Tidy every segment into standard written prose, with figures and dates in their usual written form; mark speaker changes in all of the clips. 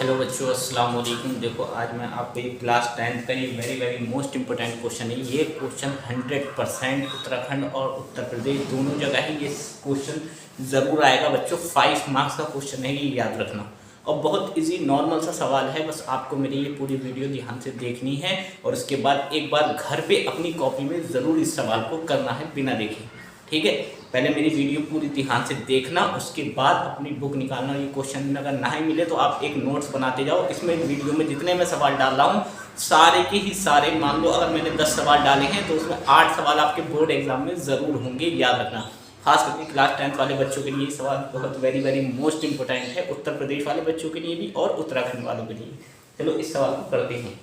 Speaker 1: Hello बच्चों, अस्सलाम वालेकुम। देखो, आज मैं आपको एक क्लास 10th का ये वेरी मोस्ट इंपॉर्टेंट क्वेश्चन है। ये क्वेश्चन 100% उत्तराखंड और उत्तर प्रदेश दोनों जगह ही ये क्वेश्चन ज़रूर आएगा बच्चों। 5 मार्क्स का क्वेश्चन है, ये याद रखना। और बहुत इजी नॉर्मल सा सवाल है, बस आपको मेरी ये पूरी वीडियो ध्यान से देखनी है और उसके बाद एक बार घर पे अपनी कॉपी में ज़रूर इस सवाल को करना है बिना देखे। ठीक है, पहले मेरी वीडियो पूरी ध्यान से देखना, उसके बाद अपनी बुक निकालना। ये क्वेश्चन अगर ना ही मिले तो आप एक नोट्स बनाते जाओ। इसमें वीडियो में जितने मैं सवाल डाल रहा हूँ सारे के ही सारे, मान लो अगर मैंने 10 सवाल डाले हैं तो उसमें 8 सवाल आपके बोर्ड एग्जाम में ज़रूर होंगे, याद रखना। खास करके क्लास 10th वाले बच्चों के लिए ये सवाल बहुत वेरी मोस्ट इंपॉर्टेंट है, उत्तर प्रदेश वाले बच्चों के लिए भी और उत्तराखंड वालों के लिए। चलो इस सवाल को करते हैं।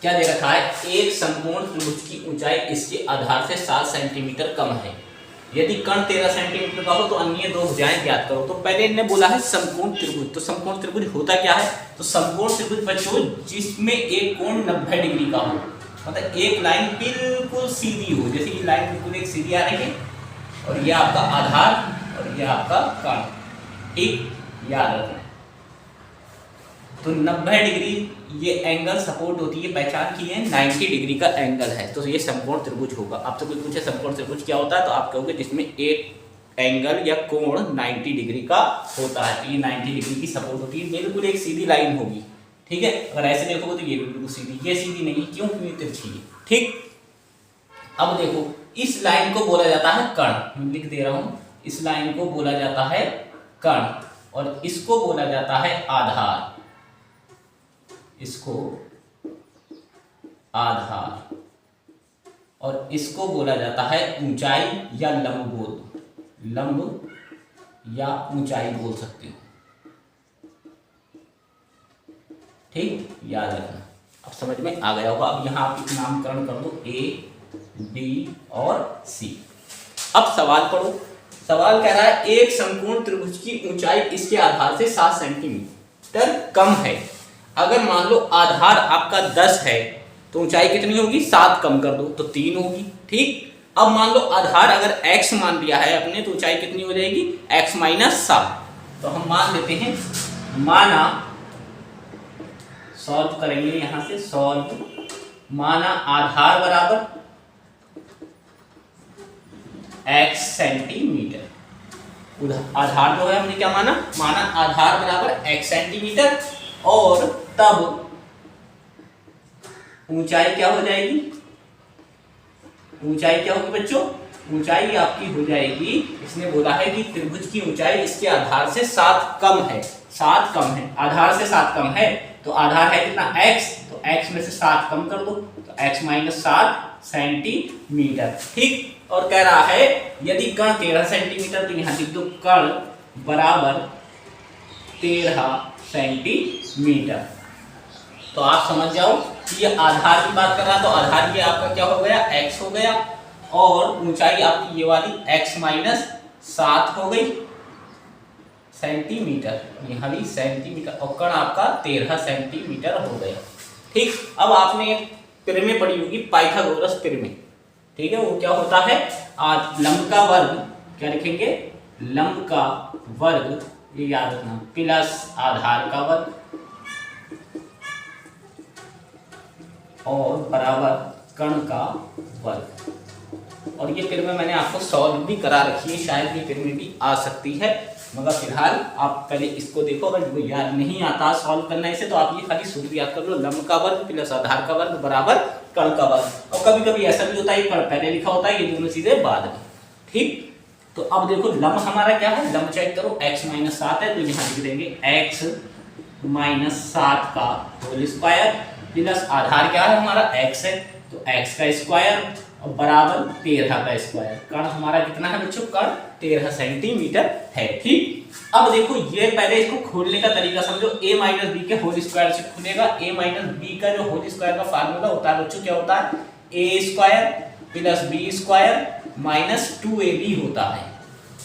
Speaker 1: क्या दे रखा है? एक समकोण त्रिभुज की ऊंचाई इसके आधार से 7 सेंटीमीटर कम है। यदि कर्ण 13 सेंटीमीटर का हो तो अन्य दो भुजाएं ज्ञात करो। तो पहले इन्हें बोला है समकोण त्रिभुज। तो समकोण त्रिभुज होता क्या है? तो समकोण त्रिभुज बच्चों जिसमें एक कोण 90 डिग्री का हो, मतलब एक लाइन बिल्कुल सीधी हो। जैसे ये लाइन बिल्कुल एक सीधी आ रही है और ये आपका आधार और ये आपका कर्ण, ठीक, याद रखना। तो 90 डिग्री ये एंगल सपोर्ट होती है, पहचान की है 90 डिग्री का एंगल है, तो ये समकोण त्रिभुज होगा। अब तो कोई पूछे समकोण त्रिभुज क्या होता है, तो आप कहोगे जिसमें एक एंगल या कोण 90 डिग्री का होता है। तो ये 90 डिग्री की सपोर्ट होती है, बिल्कुल एक सीधी लाइन होगी। ठीक है, अगर ऐसे देखोगे तो ये बिल्कुल सीधी, ये सीधी नहीं, क्यों? क्योंकि तिरछी है। ठीक, अब देखो इस लाइन को बोला जाता है कर्ण, लिख दे रहा हूं, इस लाइन को बोला जाता है कर्ण और इसको बोला जाता है आधार। इसको आधार और इसको बोला जाता है ऊंचाई या लंब या ऊंचाई बोल सकते हो। ठीक, याद रखना। अब समझ में आ गया होगा। अब यहां आप नामकरण कर दो ए, बी और सी। अब सवाल पढ़ो। सवाल कह रहा है एक समकोण त्रिभुज की ऊंचाई इसके आधार से 7 सेंटीमीटर कम है। अगर मान लो आधार आपका 10 है तो ऊंचाई कितनी होगी? 7 कम कर दो तो 3 होगी। ठीक, अब मान लो आधार अगर x मान लिया है अपने, तो ऊंचाई कितनी हो जाएगी? x minus 7। तो हम मान लेते हैं, माना, सॉल्व करेंगे यहां से, सॉल्व, माना आधार बराबर x सेंटीमीटर। आधार जो है हमने क्या माना? माना आधार बराबर x सेंटीमीटर और तब ऊंचाई क्या हो जाएगी? ऊंचाई क्या होगी बच्चों? ऊंचाई आपकी हो जाएगी, इसने बोला है कि त्रिभुज की ऊंचाई इसके आधार से 7 कम है। 7 कम है, आधार से 7 कम है, तो आधार है कितना? x, तो x में से 7 कम कर दो तो x माइनस 7 सेंटीमीटर। ठीक, और कह रहा है यदि कर्ण 13 सेंटीमीटर, तो यहां लिख दो कर्ण बराबर 13 सेंटीमीटर। तो आप समझ जाओ कि ये आधार की बात कर रहा है, तो आधार ये आपका क्या हो गया? x हो गया और ऊंचाई आपकी ये वाली x माइनस 7 हो गई सेंटीमीटर, यहाँ भी सेंटीमीटर, और कर्ण आपका 13 सेंटीमीटर हो गया। ठीक, अब आपने एक प्रमेय पढ़ी होगी, पाइथागोरस प्रमेय। ठीक है, वो क्या होता है? लंब का वर्ग, क्या लिखेंगे? लंब का वर्ग, ये याद रखना, प्लस आधार का वर्ग और बराबर कर्ण का वर्ग। और ये प्रमेय मैंने आपको सॉल्व भी करा रखी है, शायद ये प्रमेय भी आ सकती है, मगर फिलहाल आप पहले इसको देखो। अगर वो याद नहीं आता सॉल्व करना इसे, तो आप ये खाली सूत्र याद कर लो, लंब का वर्ग प्लस आधार का वर्ग बराबर कर्ण का वर्ग। और कभी कभी ऐसा भी होता है कर्ण पहले लिखा होता है, ये दोनों चीजें बाद में। ठीक, तो अब देखो लंब हमारा क्या है? लंब चेक करो, x माइनस 7 है, तो यहाँ लिख देंगे x माइनस 7 का होल स्क्वायर प्लस आधार क्या है हमारा? x है, तो x का स्क्वायर और बराबर 13 का स्क्वायर। कर्ण हमारा कितना है बच्चों? कर्ण 13 सेंटीमीटर है। ठीक, अब देखो ये पहले इसको खोलने का तरीका समझो। a माइनस बी के होल स्क्वायर से खुलेगा। a माइनस बी का जो होल स्क्वायर का फार्मूला होता है बच्चों, क्या होता है? a square plus B square minus 2ab होता है।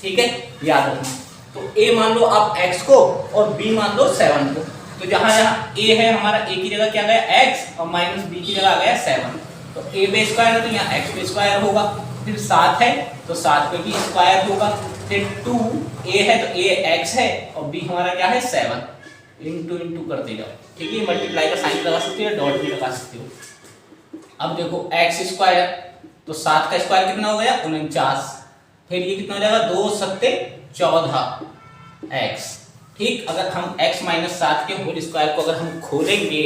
Speaker 1: ठीक है, याद रखना। तो a मान लो आप x को और b मान लो 7 को, तो जहां जहां a है हमारा, a की जगह क्या गया? x और माइनस b की जगह आ गया 7। तो a पे स्क्वायर है तो यहाँ x पे स्क्वायर होगा, फिर 7 है तो 7 पे भी स्क्वायर होगा, फिर 2a है तो a x है और b हमारा क्या है? 7। इंटू इंटू करते जाओ, ठीक है। मल्टीप्लाई का साइन लगा सकते हो, डॉट भी लगा सकते हो। अब देखो एक्स स्क्वायर, तो 7 का स्क्वायर कितना हो गया 49, फिर ये कितना हो जाएगा 2 सत्ते 14 एक्स, ठीक। अगर हम x माइनस 7 के होल स्क्वायर को अगर हम खोलेंगे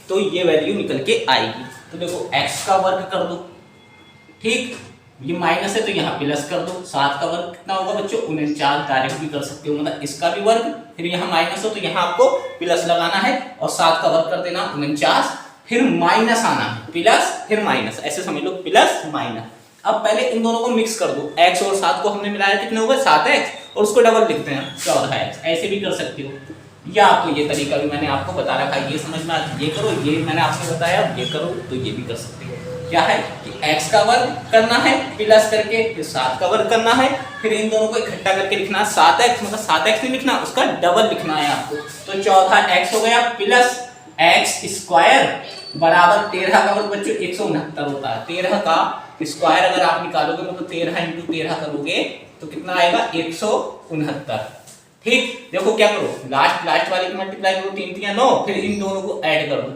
Speaker 1: तो ये वैल्यू निकल के आएगी। तो देखो x का वर्ग कर दो, ठीक, ये माइनस है तो यहाँ प्लस कर दो। 7 का वर्ग कितना होगा बच्चों 49, डायरेक्ट भी कर सकते हो, मतलब इसका भी वर्ग, फिर यहाँ माइनस हो तो यहाँ आपको प्लस लगाना है और 7 का वर्ग कर देना 49, फिर माइनस आना है, प्लस फिर माइनस, ऐसे समझ लो प्लस माइनस। अब पहले इन दोनों को मिक्स कर दो, x और 7 को हमने मिलाया कितने हो गए 7x, और उसको डबल लिखते हैं 14x, ऐसे भी कर सकते हो। या आपको ये तरीका भी मैंने आपको बता रखा है, ये समझ में ये करो, ये मैंने आपको बताया, ये करो तो ये भी कर सकते हो। क्या है कि x का वर्ग करना है प्लस करके, फिर 7 का वर्ग करना है, फिर इन दोनों को इकट्ठा करके लिखना 7x, मतलब 7x नहीं लिखना, उसका डबल लिखना है आपको। तो 14x हो गया प्लस x स्क्वायर बराबर 13 का वर्ग बच्चों 169 होता है। 13 का स्क्वायर अगर आप निकालोगे मतलब 13 इंटू 13 करोगे तो कितना आएगा 169, ठीक। देखो क्या करो, लास्ट वाले की मल्टीप्लाई करो, 3 3 9, फिर इन दोनों को ऐड कर दो,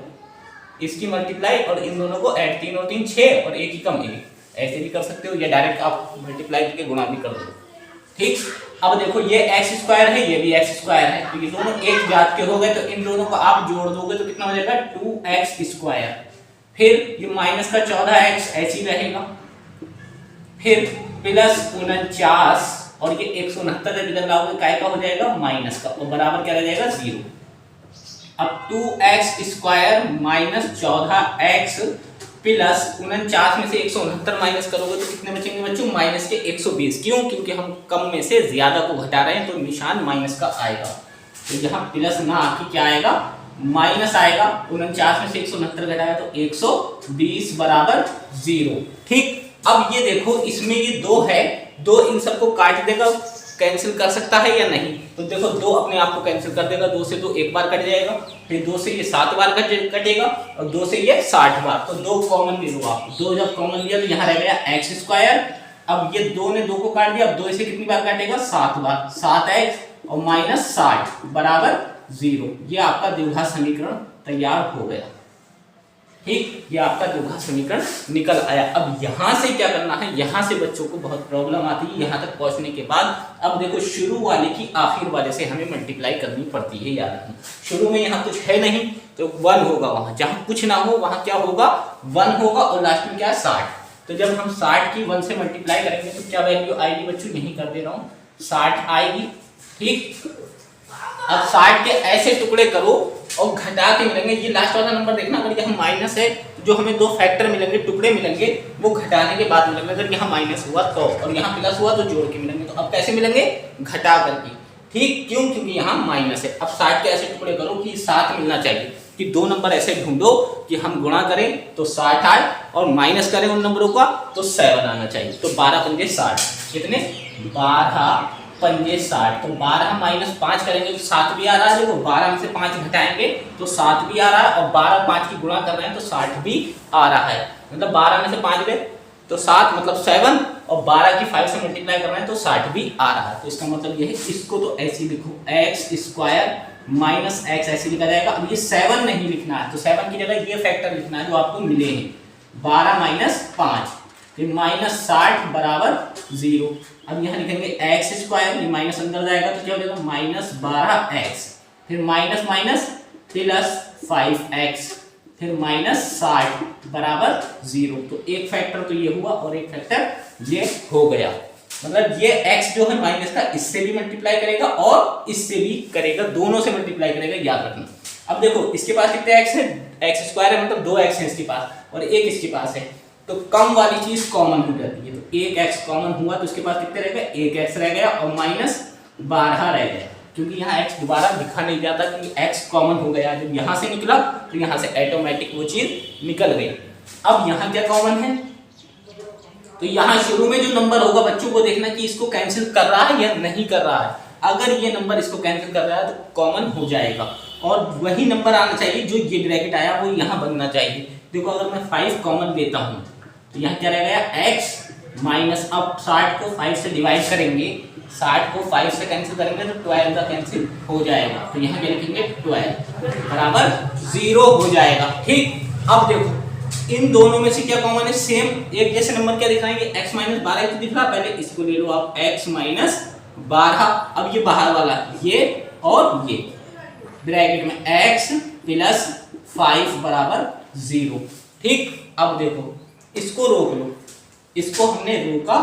Speaker 1: इसकी मल्टीप्लाई और इन दोनों को ऐड, 3 और 3 6 और 1 ही कम 1, ऐसे भी कर सकते हो, या डायरेक्ट आप मल्टीप्लाई करके गुणा भी कर दो, ठीक। अब देखो ये x स्क्वायर है, ये भी x स्क्वायर है, तो ये दोनों एक जात के हो गए, तो इन दोनों को आप जोड़ दोगे तो कितना हो जाएगा 2x स्क्वायर, फिर ये माइनस का 14x ऐसे ही रहेगा, फिर प्लस 49 और ये 169 इधर लाओगे काय का हो जाएगा माइनस का, और बराबर क्या रह जाएगा 0। अब 2x square minus 14x plus 49 में से 169 माइनस करोगे तो कितने बचेंगे बच्चों माइनस के 120। क्यों? क्योंकि हम कम में से ज्यादा को घटा रहे हैं तो निशान माइनस का आएगा, तो यहाँ प्लस ना आके क्या आएगा माइनस आएगा। 49 में से 169 घटाया तो 120 बराबर 0, ठीक। अब ये देखो इसमें ये 2 है, 2 इन सबको काट देगा, कैंसिल कर सकता है या नहीं, तो देखो 2 अपने आप को कैंसिल कर देगा, 2 से 2 एक बार कट जाएगा, फिर 2 से ये 7 बार कटेगा और 2 से ये 60 बार, तो 2 कॉमन ले लो आप। 2 जब कॉमन लिया तो यहाँ रह गया x स्क्वायर, अब ये 2 ने 2 को काट दिया, अब 2 से कितनी बार काटेगा 7 बार, 7x और माइनस 60 बराबर 0। ये आपका द्विघात समीकरण तैयार हो गया, ठीक। ये आपका द्विघात समीकरण निकल आया। अब यहाँ से क्या करना है, यहाँ से बच्चों को बहुत प्रॉब्लम आती है यहाँ तक पहुँचने के बाद। अब देखो शुरू वाले की आखिर वाले से हमें मल्टीप्लाई करनी पड़ती है, याद रखना। शुरू में यहाँ कुछ है नहीं तो 1 होगा, वहाँ जहाँ कुछ ना हो वहाँ क्या होगा 1 होगा, और लास्ट में क्या है 60। तो जब हम 60 की 1 से मल्टीप्लाई करेंगे तो क्या वैल्यू आएगी बच्चों, यही कर दे रहा हूँ 60 आएगी, ठीक। अब 60 के ऐसे टुकड़े करो और घटा के मिलेंगे, ये लास्ट वाला नंबर देखना, अगर यहाँ माइनस है जो हमें 2 फैक्टर मिलेंगे, टुकड़े मिलेंगे, वो घटाने के बाद मिलेंगे। अगर यहाँ माइनस हुआ तो, और यहाँ प्लस हुआ तो जोड़ के मिलेंगे। तो अब कैसे मिलेंगे घटा करके, ठीक। क्यों? क्योंकि यहाँ माइनस है। अब 60 के ऐसे टुकड़े करो कि 7 मिलना चाहिए, कि 2 नंबर ऐसे ढूंढो कि हम गुणा करें तो 60 आए और माइनस करें उन नंबरों का तो 7 आना चाहिए। तो 12 पंजे 60, कितने 12 पंजे 60, तो 12 माइनस 5 करेंगे तो 7 भी आ रहा है। देखो 12 में से 5 घटाएंगे तो 7 भी आ रहा है, और 12 5 की गुणा कर रहे हैं तो 60 भी आ रहा है। मतलब 12 में से 5 गए तो 7 मतलब 7, और 12 की 5 से मल्टीप्लाई कर रहे हैं तो 60 भी आ रहा है। तो इसका मतलब ये है, इसको तो ऐसे ही लिखो x स्क्वायर माइनस x ऐसे लिखा जाएगा। अब ये 7 नहीं लिखना है, तो 7 की जगह ये फैक्टर लिखना है जो आपको मिले हैं, 12 माइनस 5, फिर माइनस 60 बराबर 0। अब यहाँ लिखेंगे x स्क्वायर, ये माइनस अंदर जाएगा तो क्या हो जाएगा माइनस 12x, फिर माइनस माइनस प्लस 5x, फिर माइनस 60 बराबर 0। तो एक फैक्टर तो ये हुआ और एक फैक्टर ये हो गया। मतलब ये x जो है माइनस का इससे भी मल्टीप्लाई करेगा और इससे भी करेगा, दोनों से मल्टीप्लाई करेगा, याद रखना। अब देखो इसके पास कितने x है, x स्क्वायर है मतलब 2x है इसके पास और 1 इसके पास है, तो कम वाली चीज कॉमन हो जाती है। तो 1x कॉमन हुआ तो इसके पास कितने रह गए, 1x रह गया और माइनस 12 रह गया, क्योंकि यहाँ x दोबारा लिखा नहीं जाता क्योंकि x कॉमन हो गया। जब यहाँ से निकला तो यहाँ से ऑटोमेटिक वो चीज निकल गई। अब यहाँ क्या कॉमन है, तो यहाँ शुरू में जो नंबर होगा बच्चों को देखना कि इसको कैंसिल कर रहा है या नहीं कर रहा है। अगर ये नंबर इसको कैंसिल कर रहा है तो कॉमन हो जाएगा, और वही नंबर आना चाहिए जो ये ब्रैकेट आया वो यहाँ बनना चाहिए। देखो अगर मैं 5 कॉमन लेता हूँ तो यहाँ क्या रह गया x माइनस, अब 60 को 5 से डिवाइड करेंगे, 60 को 5 से कैंसिल करेंगे तो 12 का कैंसिल हो जाएगा, तो यहाँ क्या लिखेंगे 12 बराबर 0 हो जाएगा। ठीक, अब देखो इन दोनों में से क्या कॉमन है, सेम एक जैसे नंबर क्या दिखाएंगे, x माइनस 12 तो दिख रहा, पहले इसको ले लो आप x माइनस 12, अब ये बाहर वाला ये और ये ब्रैकेट में x प्लस 5 बराबर 0। ठीक, अब देखो इसको रोक लो, इसको हमने रोका,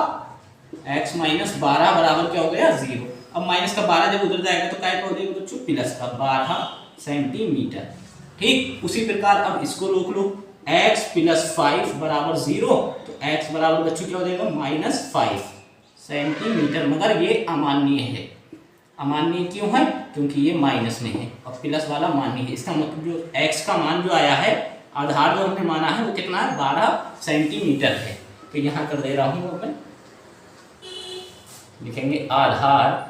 Speaker 1: x माइनस 12 बराबर क्या हो गया 0। अब माइनस का 12 जब उधर जाएगा तो क्या हो जाएगा बच्चों, प्लस का 12 सेंटीमीटर। ठीक, उसी प्रकार अब इसको रोक लो, x प्लस 5 बराबर 0, तो x बराबर बच्चों क्या हो जाएगा माइनस 5 सेंटीमीटर, मगर ये अमान्य है। अमान्य क्यों है, क्योंकि ये माइनस में है और प्लस वाला मान्य है। इसका मतलब जो x का मान जो आया है, आधार जो हमने माना है वो कितना है 12 सेंटीमीटर है। तो यहाँ कर दे रहा हूँ मैं, लिखेंगे आधार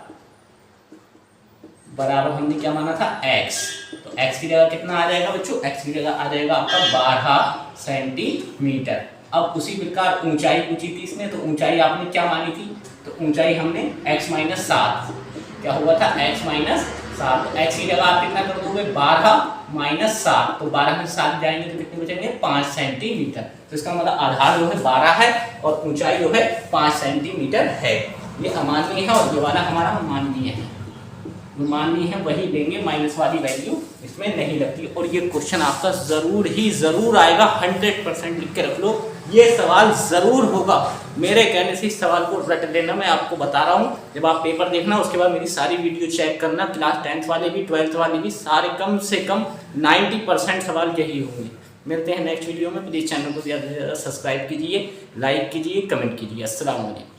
Speaker 1: बराबर हमने क्या माना था x, तो x की जगह कितना आ जाएगा बच्चों, x की जगह आ जाएगा आपका 12 सेंटीमीटर। अब उसी प्रकार ऊंचाई पूछी थी इसने, तो ऊंचाई आपने क्या मानी थी, तो ऊंचाई हमने x माइनस 7, क्या हुआ था x माइनस 7, तो x की जगह आप कितना कर दोगे 12 माइनस 7, तो 12 में 7 जाएंगे तो कितने बचेंगे 5 सेंटीमीटर। तो इसका मतलब आधार जो है 12 है और ऊंचाई जो है 5 सेंटीमीटर है। ये अमान्य है और ये वाला हमारा माननीय है, माननीय है वही लेंगे, माइनस वाली वैल्यू इसमें नहीं लगती। और ये क्वेश्चन आपका जरूर ही जरूर आएगा, 100% लिख के रख लो, ये सवाल जरूर होगा। मेरे कहने से इस सवाल को रट लेना, मैं आपको बता रहा हूँ। जब आप पेपर देखना उसके बाद मेरी सारी वीडियो चेक करना, क्लास 10th वाले भी 12th वाले भी सारे कम से कम 90% सवाल यही होंगे। मिलते हैं नेक्स्ट वीडियो में, प्लीज़ चैनल को ज़्यादा से ज़्यादा सब्सक्राइब कीजिए, लाइक कीजिए, कमेंट कीजिए। अस्सलाम वालेकुम।